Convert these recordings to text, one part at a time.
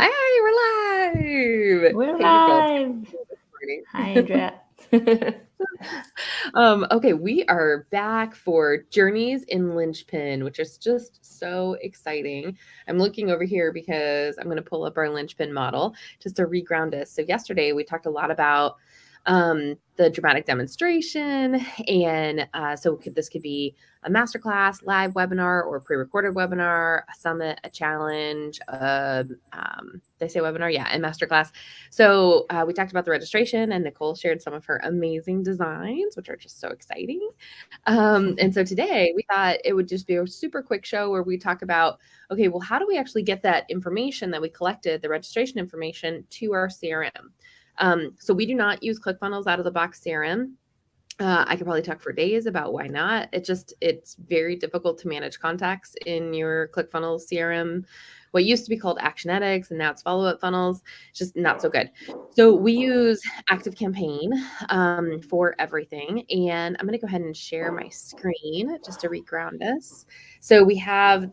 Hi, we're live. We're Hey, Nicole. It's live. good Hi, morning. Andrea. Okay, we are back for Journeys in Lynchpin, which is just so exciting. I'm looking over here because I'm going to pull up our Lynchpin model just to reground us. So yesterday we talked a lot about the dramatic demonstration, and this could be a masterclass, live webinar, or pre-recorded webinar, a summit, a challenge, they say webinar, yeah, and masterclass. So we talked about the registration, and Nicole shared some of her amazing designs, which are just so exciting. And so today we thought it would just be a super quick show where we talk about, okay, well, how do we actually get that information that we collected, the registration information, to our CRM? So we do not use ClickFunnels out of the box CRM. I could probably talk for days about why not. It's very difficult to manage contacts in your ClickFunnels CRM. What used to be called Actionetics, and now it's follow-up funnels. It's just not so good. So we use ActiveCampaign for everything. And I'm going to go ahead and share my screen just to reground us. So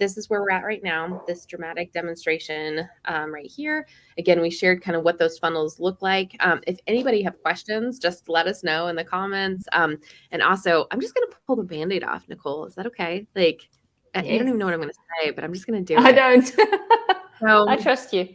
this is where we're at right now, this dramatic demonstration right here. Again, we shared kind of what those funnels look like. If anybody have questions, just let us know in the comments. And also, I'm just going to pull the Band-Aid off, Nicole. Is that okay? Like, you don't Yes. even know what I'm going to say, but I'm just going to do I it. don't. So, I trust you.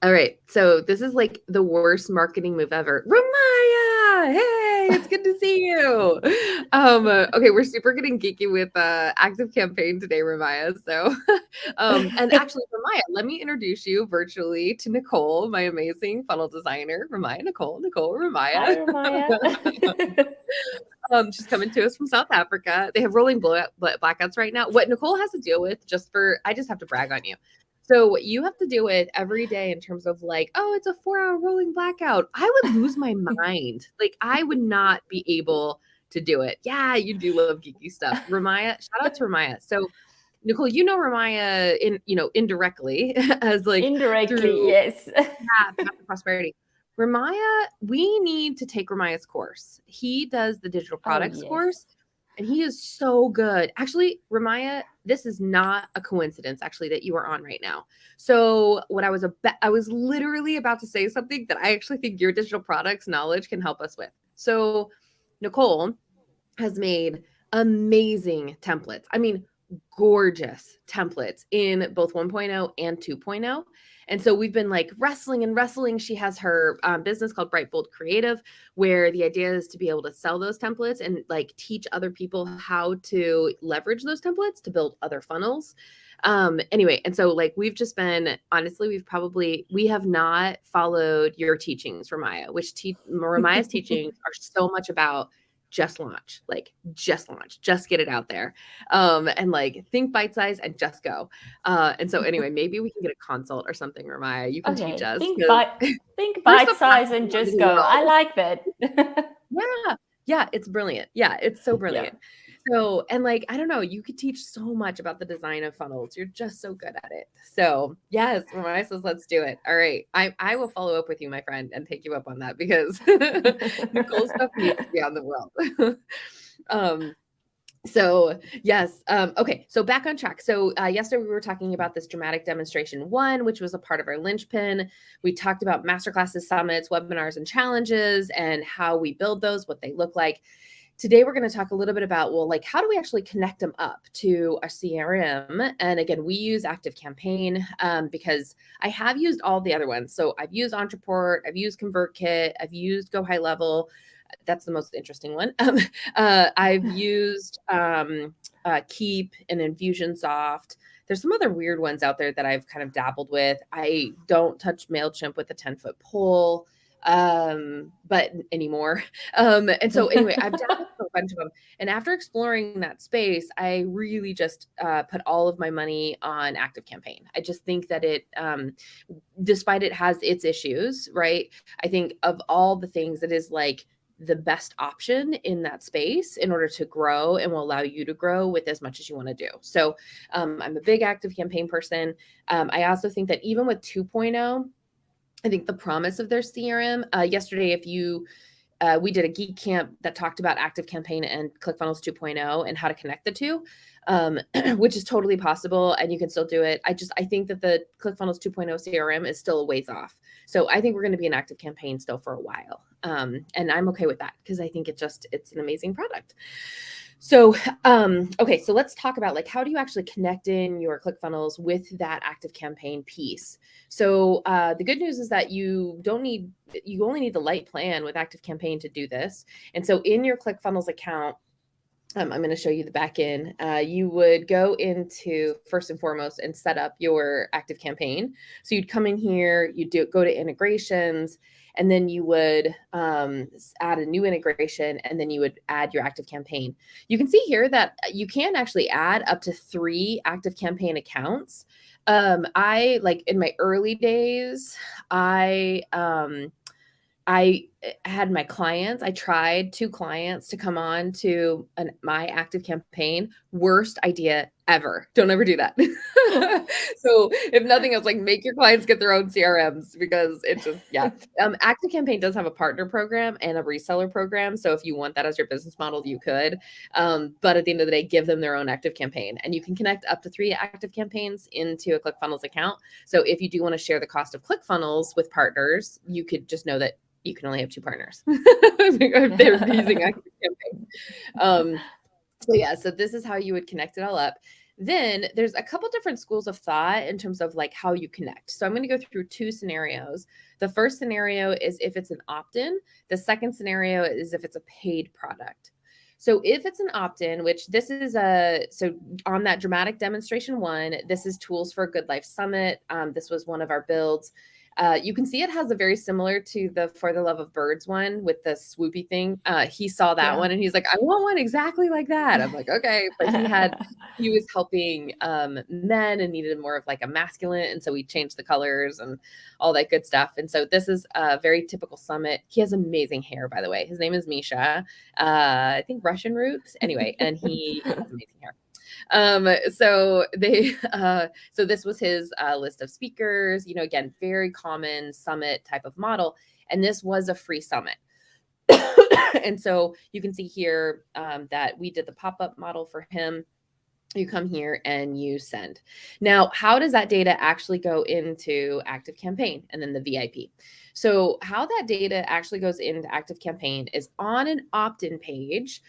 all right. So this is like the worst marketing move ever. Ramaya, hey, it's good to see you. Okay, we're super getting geeky with ActiveCampaign today, Ramaya. So, and actually, Ramaya, let me introduce you virtually to Nicole, my amazing funnel designer. Ramaya, Nicole, Hi, Ramaya. Ramaya. She's coming to us from South Africa. They have rolling blackouts right now. What Nicole has to deal with, I just have to brag on you. So what you have to deal with every day in terms of like, oh, it's a 4-hour rolling blackout. I would lose my mind. Like I would not be able to do it. Yeah, you do love geeky stuff. Ramaya, shout out to Ramaya. So Nicole, Ramaya indirectly as like Indirectly, through yes. Path to Prosperity. Ramaya, we need to take Ramaya's course. He does the digital Oh, products yes. course, and he is so good. Actually, Ramaya, this is not a coincidence actually that you are on right now. So, I was literally about to say something that I actually think your digital products knowledge can help us with. So, Nicole has made amazing templates. I mean, gorgeous templates in both 1.0 and 2.0. And so we've been like wrestling and wrestling. She has her business called Bright Bold Creative, where the idea is to be able to sell those templates and like teach other people how to leverage those templates to build other funnels. Anyway, and so like we've just been honestly, we have not followed your teachings, Ramaya, Ramaya's teachings are so much about just launch, just get it out there. And like think bite size and just go. And so anyway, maybe we can get a consult or something, Ramaya. You can teach Okay. us Think because think we're so bite size and practical in just the go. I world. like that. Yeah. Yeah, it's brilliant. Yeah, it's so Yeah. brilliant. So, and like, I don't know, you could teach so much about the design of funnels. You're just so good at it. So, yes, Ramaya says, let's do it. All right. I will follow up with you, my friend, and take you up on that because Nicole's stuff needs to be on the world. um, so yes. Okay. So back on track. So yesterday we were talking about this dramatic demonstration one, which was a part of our linchpin. We talked about masterclasses, summits, webinars, and challenges, and how we build those, what they look like. Today we're going to talk a little bit about, well, like how do we actually connect them up to a CRM? And again, we use ActiveCampaign because I have used all the other ones. So I've used Ontraport, I've used ConvertKit, I've used Go High Level. That's the most interesting one. I've used Keep and Infusionsoft. There's some other weird ones out there that I've kind of dabbled with. I don't touch MailChimp with a 10-foot pole but anymore. And so anyway, I've dabbled with a bunch of them. And after exploring that space, I really just put all of my money on ActiveCampaign. I just think that despite it has its issues, right? I think of all the things, it is like the best option in that space in order to grow and will allow you to grow with as much as you want to do. So I'm a big ActiveCampaign person. I also think that even with 2.0, I think the promise of their CRM, yesterday, we did a geek camp that talked about ActiveCampaign and ClickFunnels 2.0 and how to connect the two. which is totally possible, and you can still do it. I think that the ClickFunnels 2.0 CRM is still a ways off. So I think we're going to be an active campaign still for a while. And I'm okay with that because I think it's an amazing product. So, okay, so let's talk about like, how do you actually connect in your ClickFunnels with that active campaign piece? So the good news is that you only need the light plan with active campaign to do this. And so in your ClickFunnels account, I'm going to show you the back end. You would go into first and foremost and set up your active campaign. So you'd come in here, go to integrations, and then you would add a new integration, and then you would add your active campaign. You can see here that you can actually add up to 3 active campaign accounts. I like in my early days, I had my clients. I tried 2 clients to come on to my active campaign. Worst idea ever. Don't ever do that. So if nothing else, like make your clients get their own CRMs because it just, yeah. Active campaign does have a partner program and a reseller program. So if you want that as your business model, you could. But at the end of the day, give them their own active campaign, and you can connect up to 3 active campaigns into a ClickFunnels account. So if you do want to share the cost of ClickFunnels with partners, you could just know that you can only have 2 partners if they're using active campaign. So yeah, so this is how you would connect it all up. Then there's a couple different schools of thought in terms of like how you connect. So I'm going to go through 2 scenarios. The first scenario is if it's an opt-in. The second scenario is if it's a paid product. So if it's an opt-in, which this is so on that dramatic demonstration 1, this is Tools for a Good Life Summit. This was one of our builds. You can see it has a very similar to the For the Love of Birds one with the swoopy thing. He saw that one and he's like, I want one exactly like that. I'm like, okay. But he was helping men and needed more of like a masculine. And so we changed the colors and all that good stuff. And so this is a very typical summit. He has amazing hair, by the way. His name is Misha. I think Russian roots. Anyway, and he has amazing hair. So this was his list of speakers, again, very common summit type of model. And this was a free summit. And so you can see here that we did the pop-up model for him. You come here and you send. Now, how does that data actually go into Active Campaign and then the VIP? So how that data actually goes into Active Campaign is on an opt-in page.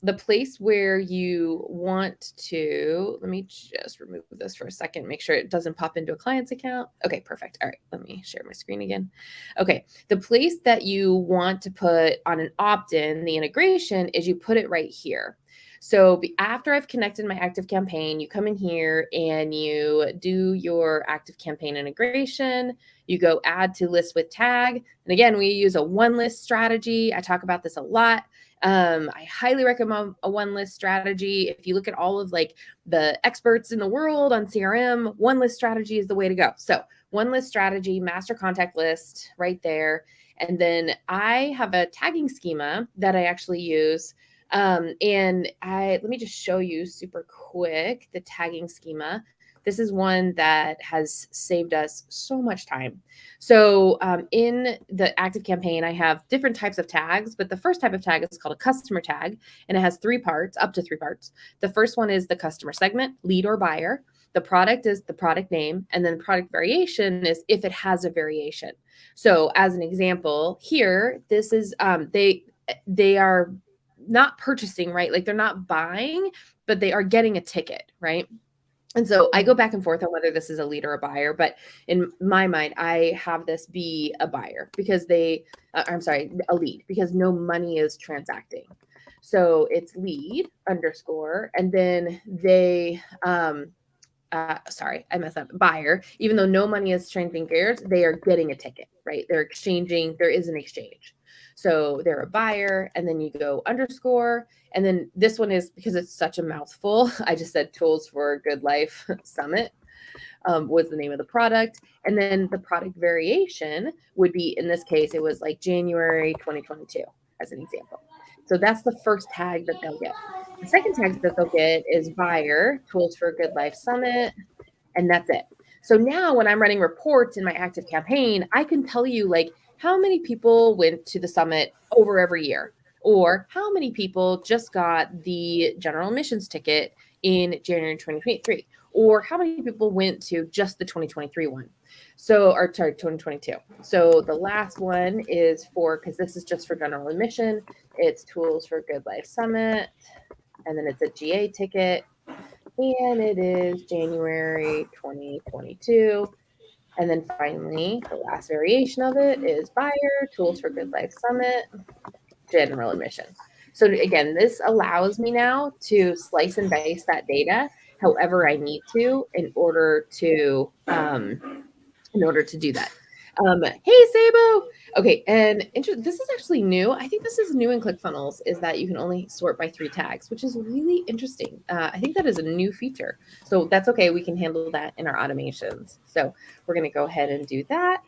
The place where you want to, let me just remove this for a second, make sure it doesn't pop into a client's account. Okay, perfect. All right, let me share my screen again. Okay, the place that you want to put on an opt-in, the integration, is you put it right here. So after I've connected my Active Campaign, you come in here and you do your Active Campaign integration. You go add to list with tag. And again, we use a 1 list strategy. I talk about this a lot. I highly recommend a 1 list strategy. If you look at all of like the experts in the world on CRM, 1 list strategy is the way to go. So 1 list strategy, master contact list right there. And then I have a tagging schema that I actually use. Let me just show you super quick the tagging schema. This is one that has saved us so much time. So in the Active Campaign, I have different types of tags, but the first type of tag is called a customer tag, and it has 3 parts, up to 3 parts. The first one is the customer segment, lead or buyer. The product is the product name, and then the product variation is if it has a variation. So as an example here, this is they are not purchasing, right? Like they're not buying, but they are getting a ticket, right? And so I go back and forth on whether this is a lead or a buyer, but in my mind, I have this be a buyer because a lead, because no money is transacting. So it's lead _, and then they, I messed up, buyer, even though no money is changing gears, they are getting a ticket, right? They're exchanging, there is an exchange. So they're a buyer, and then you go _, and then this one is, because it's such a mouthful, I just said Tools for a Good Life Summit was the name of the product. And then the product variation would be, in this case, it was like January 2022 as an example. So that's the first tag that they'll get. The second tag that they'll get is buyer, Tools for a Good Life Summit, and that's it. So now when I'm running reports in my Active Campaign, I can tell you like how many people went to the summit over every year, or how many people just got the general admissions ticket in January 2023? Or how many people went to just the 2023 one? So, or sorry, 2022. So the last one is for, because this is just for general admission, it's Tools for Good Life Summit, and then it's a GA ticket, and it is January 2022. And then finally, the last variation of it is Buyer, Tools for Good Life Summit, general admission. So again, this allows me now to slice and dice that data however I need to in order to do that. Hey Sabo. Okay, and this is actually new. I think this is new in ClickFunnels, is that you can only sort by 3 tags, which is really interesting. I think that is a new feature. So that's okay. We can handle that in our automations. So we're going to go ahead and do that.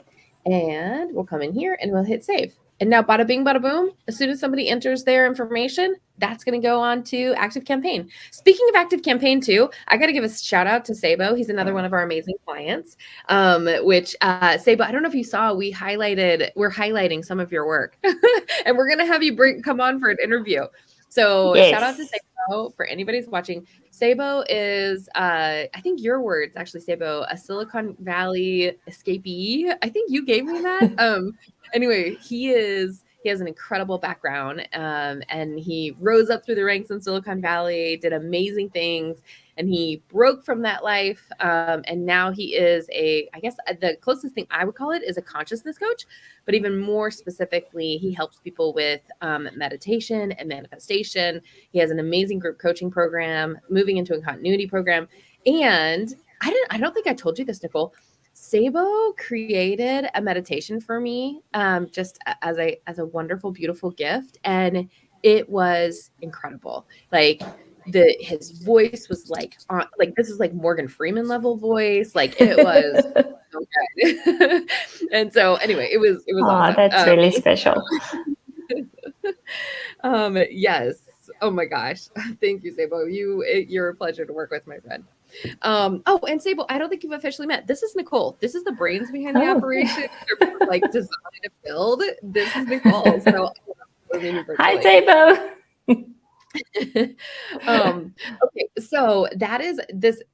And we'll come in here and we'll hit save. And now bada bing, bada boom, as soon as somebody enters their information, that's going to go on to ActiveCampaign. Speaking of ActiveCampaign too, I got to give a shout out to Sabo. He's another one of our amazing clients, which Sabo, I don't know if you saw, we're highlighting some of your work and we're going to have you come on for an interview. So Yes. Shout out to Sabo for anybody's watching. Sabo is, I think your words actually, Sabo, a Silicon Valley escapee. I think you gave me that. Anyway, he has an incredible background, and he rose up through the ranks in Silicon Valley, did amazing things, and he broke from that life. And now he is I guess the closest thing I would call it is a consciousness coach, but even more specifically, he helps people with meditation and manifestation. He has an amazing group coaching program, moving into a continuity program. And I don't think I told you this, Nicole. Sabo created a meditation for me, just as a wonderful, beautiful gift, and it was incredible. Like his voice was like this is like Morgan Freeman level voice. Like it was so good. And so anyway, it was awesome. That's really special. Yes. Oh my gosh. Thank you, Sabo. You're a pleasure to work with, my friend. And Sabo, I don't think you've officially met. This is Nicole. This is the brains behind the operation, like design and build. This is Nicole. So hi, Sabo. Okay, so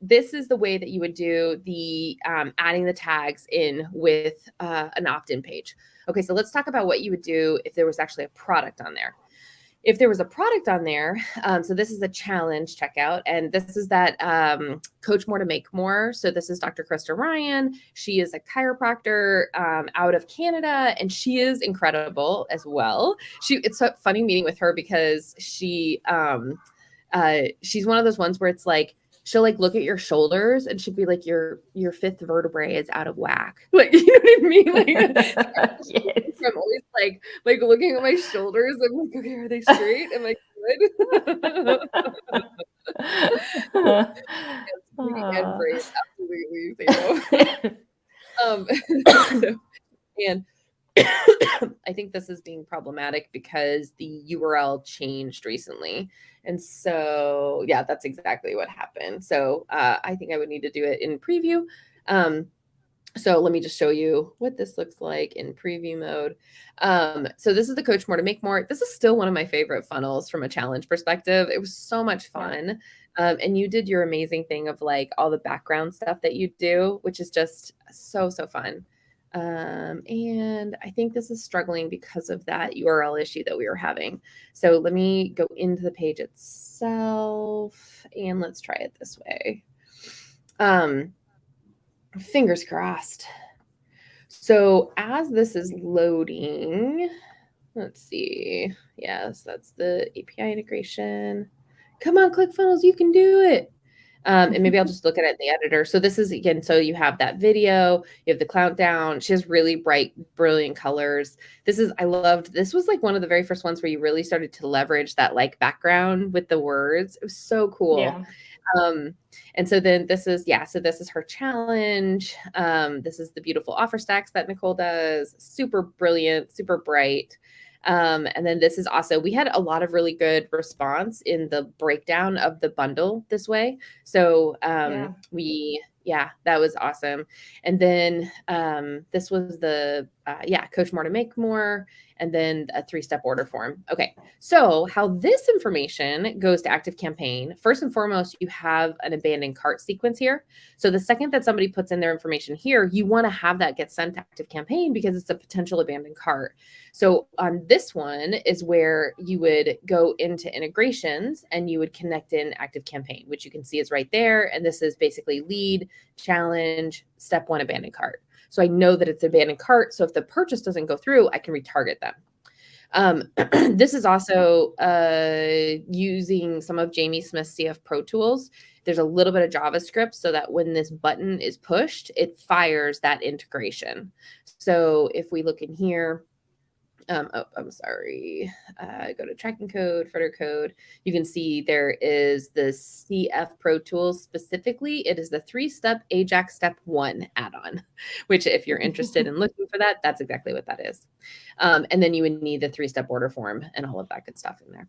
this is the way that you would do the adding the tags in with an opt-in page. Okay, so let's talk about what you would do if there was actually a product on there. If there was a product on there, so this is a challenge checkout, and this is that Coach More to Make More. So this is Dr. Krista Ryan. She is a chiropractor out of Canada, and she is incredible as well. It's a funny meeting with her because she's one of those ones where it's like, she'll like look at your shoulders and she'd be like, your fifth vertebrae is out of whack. Like, you know what I mean? Like, yes. I'm always like looking at my shoulders. I'm like, okay, are they straight? Am I good? And brave, absolutely. And I think this is being problematic because the URL changed recently. And so, yeah, that's exactly what happened. So I think I would need to do it in preview. So let me just show you what this looks like in preview mode. So this is the Coach More to Make More. This is still one of my favorite funnels from a challenge perspective. It was so much fun. And you did your amazing thing of like all the background stuff that you do, which is just so fun. And I think this is struggling because of that URL issue that we were having. So let me go into the page itself and let's try it this way. Fingers crossed. So as this is loading, let's see. Yes, that's the API integration. Come on, ClickFunnels, you can do it. And maybe I'll just look at it in the editor. So this is, again, so you have that video, you have the countdown. She has really bright, brilliant colors. This was like one of the very first ones where you really started to leverage that like background with the words. It was so cool. Yeah. And so then this is her challenge. This is the beautiful offer stacks that Nicole does. Super brilliant, super bright. And then this is also, we had a lot of really good response in the breakdown of the bundle this way. So Yeah, that was awesome. And then this was the Coach More to Make More, and then a 3-step order form. Okay, so how this information goes to ActiveCampaign, first and foremost, you have an abandoned cart sequence here. So the second that somebody puts in their information here, you want to have that get sent to ActiveCampaign because it's a potential abandoned cart. So on this one is where you would go into integrations and you would connect in ActiveCampaign, which you can see is right there. And this is basically lead, challenge, step 1, abandoned cart. So I know that it's abandoned cart. So if the purchase doesn't go through, I can retarget them. This is also using some of Jamie Smith's CF Pro tools. There's a little bit of JavaScript so that when this button is pushed, it fires that integration. So if we look in here, I'm sorry. Go to tracking code, footer code. You can see there is the CF Pro Tools specifically. It is the 3-step Ajax Step 1 add-on, which if you're interested in looking for that, that's exactly what that is. And then you would need the 3-step order form and all of that good stuff in there.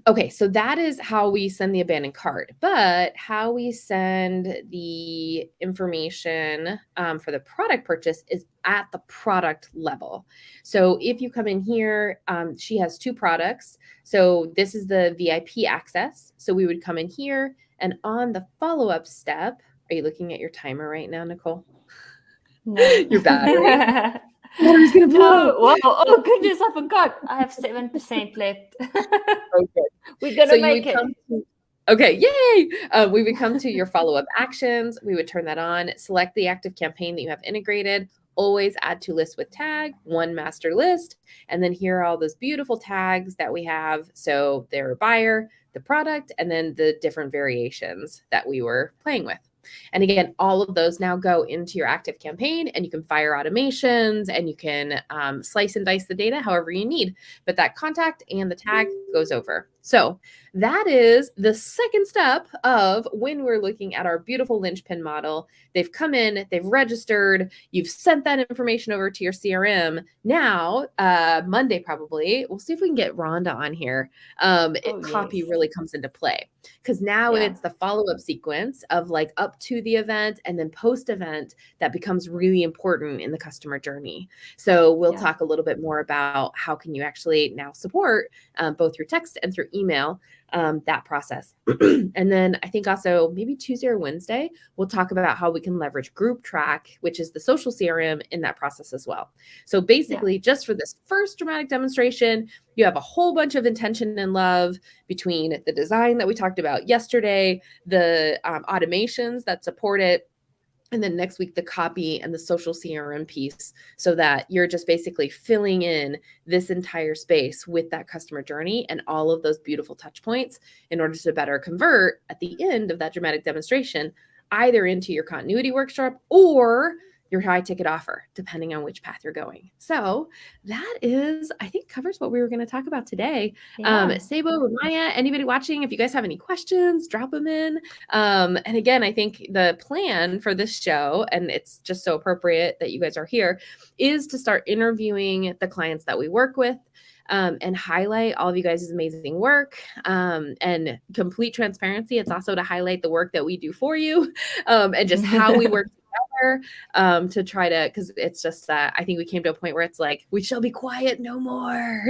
Okay, so that is how we send the abandoned cart, but how we send the information for the product purchase is at the product level. So if you come in here, she has 2 products. So this is the VIP access. So we would come in here, and on the follow-up step, are you looking at your timer right now, Nicole? No. Your battery. Battery's gonna blow. Wow. Oh goodness, I forgot. I have 7% left. Okay. We're gonna make it. Okay, yay! We would come to your follow-up actions. We would turn that on, select the ActiveCampaign that you have integrated, always add to list with tag, 1 master list, and then here are all those beautiful tags that we have. So they're buyer, the product, and then the different variations that we were playing with. And again, all of those now go into your ActiveCampaign, and you can fire automations and you can slice and dice the data however you need. But that contact and the tag goes over. So that is the second step of when we're looking at our beautiful linchpin model. They've come in, they've registered, you've sent that information over to your CRM. Now, Monday probably, we'll see if we can get Rhonda on here. Copy really comes into play because now it's the follow-up sequence of like up to the event and then post-event that becomes really important in the customer journey. So we'll talk a little bit more about how can you actually now support both through text and through email that process. And then I think also maybe Tuesday or Wednesday, we'll talk about how we can leverage Group Track, which is the social CRM, in that process as well. So basically, just for this first dramatic demonstration, you have a whole bunch of intention and love between the design that we talked about yesterday, the automations that support it, and then next week, the copy and the social CRM piece, so that you're just basically filling in this entire space with that customer journey and all of those beautiful touch points in order to better convert at the end of that dramatic demonstration, either into your continuity workshop or your high ticket offer, depending on which path you're going. So that is, I think, covers what we were going to talk about today. Sabo, Maya, anybody watching, if you guys have any questions, drop them in. And again, I think the plan for this show, and it's just so appropriate that you guys are here, is to start interviewing the clients that we work with. And highlight all of you guys' amazing work, and complete transparency. It's also to highlight the work that we do for you, and just how we work together, to try to, because it's just that I think we came to a point where it's like, we shall be quiet no more.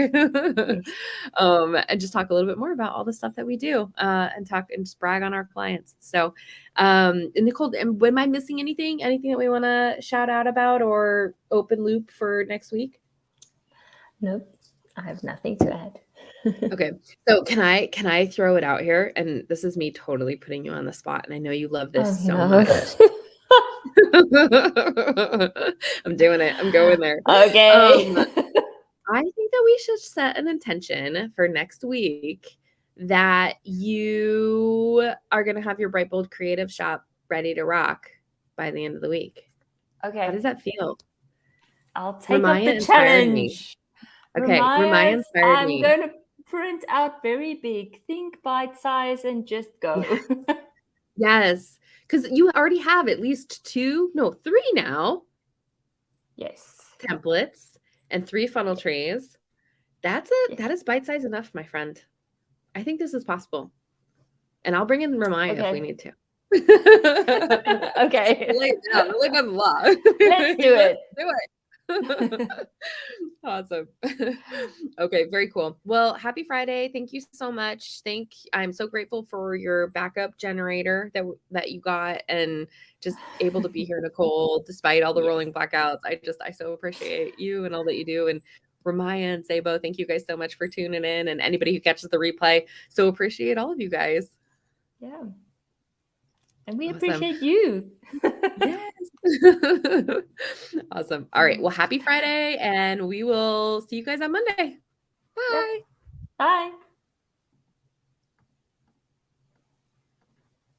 And just talk a little bit more about all the stuff that we do, and talk and just brag on our clients. So Nicole, am I missing anything that we want to shout out about or open loop for next week? Nope. I have nothing to add. Okay. So can I throw it out here? And this is me totally putting you on the spot. And I know you love this much. I'm doing it. I'm going there. Okay. I think that we should set an intention for next week that you are going to have your Bright Bold Creative Shop ready to rock by the end of the week. Okay. How does that feel? I'll take up the challenge. Okay, Ramaya inspired me. I'm going to print out very big. Think bite size and just go. Yes, because you already have at least 3 now. Yes. Templates and 3 funnel trays. That is bite size enough, my friend. I think this is possible. And I'll bring in Ramaya if we need to. Okay. Lay it down. Lay down the law. Let's do it. Do it. Awesome. Okay, very cool. Well, happy Friday. Thank you so much. I'm so grateful for your backup generator that you got and just able to be here, Nicole, despite all the Yes. rolling blackouts. I so appreciate you and all that you do. And Ramaya and Sabo, thank you guys so much for tuning in. And anybody who catches the replay, so appreciate all of you guys. Yeah. And we Awesome. appreciate you. Yes. Awesome. All right. Well, happy Friday, and we will see you guys on Monday. Bye. Bye.